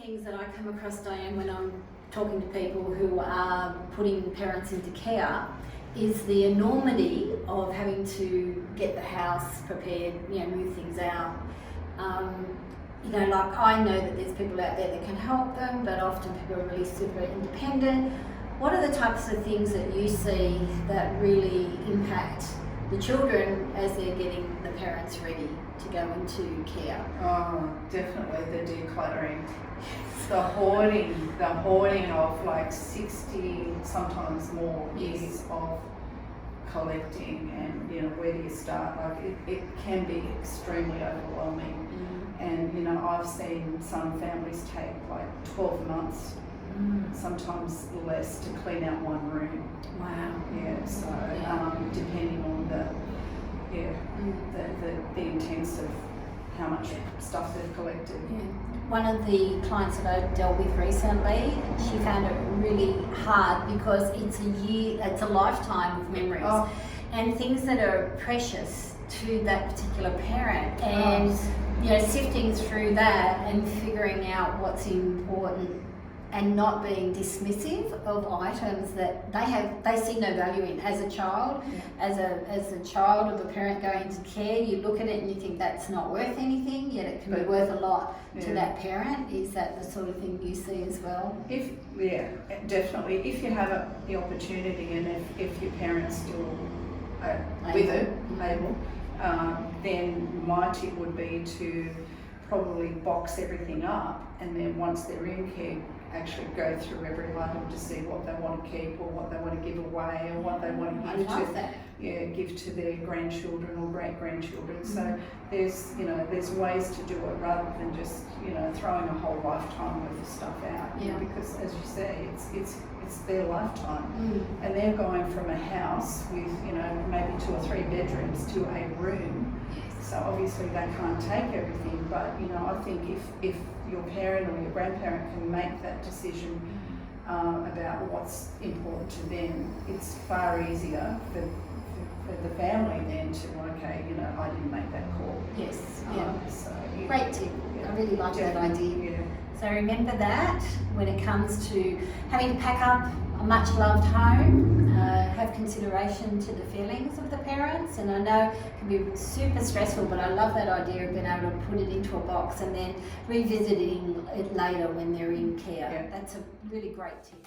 things that I come across, Diane, when I'm talking to people who are putting parents into care is the enormity of having to get the house prepared, move things out. Like I know that there's people out there that can help them, but often people are really super independent. What are the types of things that you see that really impact the children as they're getting the parents ready to go into care? Oh, definitely the decluttering. The hoarding of like 60, sometimes more years of collecting, and where do you start? Like it can be extremely overwhelming. And I've seen some families take like 12 months, sometimes less, to clean out one room. Wow. Yeah, so depending on the intents of how much stuff they've collected. Yeah. One of the clients that I dealt with recently, she found it really hard because it's a lifetime of memories and things that are precious to that particular parent, and sifting through that and figuring out what's important and not being dismissive of items that they see no value in. As a child, as a child of a parent going into care, you look at it and you think that's not worth anything, yet it can be worth a lot to that parent. Is that the sort of thing you see as well? Definitely. If you have the opportunity, and if your parent's still with it, able, then my tip would be to probably box everything up, and then once they're in care, actually go through every item to see what they want to keep or what they want to give away or what they want to give to their grandchildren or great-grandchildren. So there's ways to do it rather than just throwing a whole lifetime worth of stuff out. Because as you say, it's their lifetime, and they're going from a house with maybe 2 or 3 bedrooms to a room. So obviously they can't take everything, but I think if your parent or your grandparent can make that decision about what's important to them, it's far easier for the family then to, I didn't make that call. Yes. Great tip. I really like that idea. So remember that when it comes to having to pack up a much loved home, have consideration to the feelings of the parents, and I know it can be super stressful, but I love that idea of being able to put it into a box and then revisiting it later when they're in care. That's a really great tip.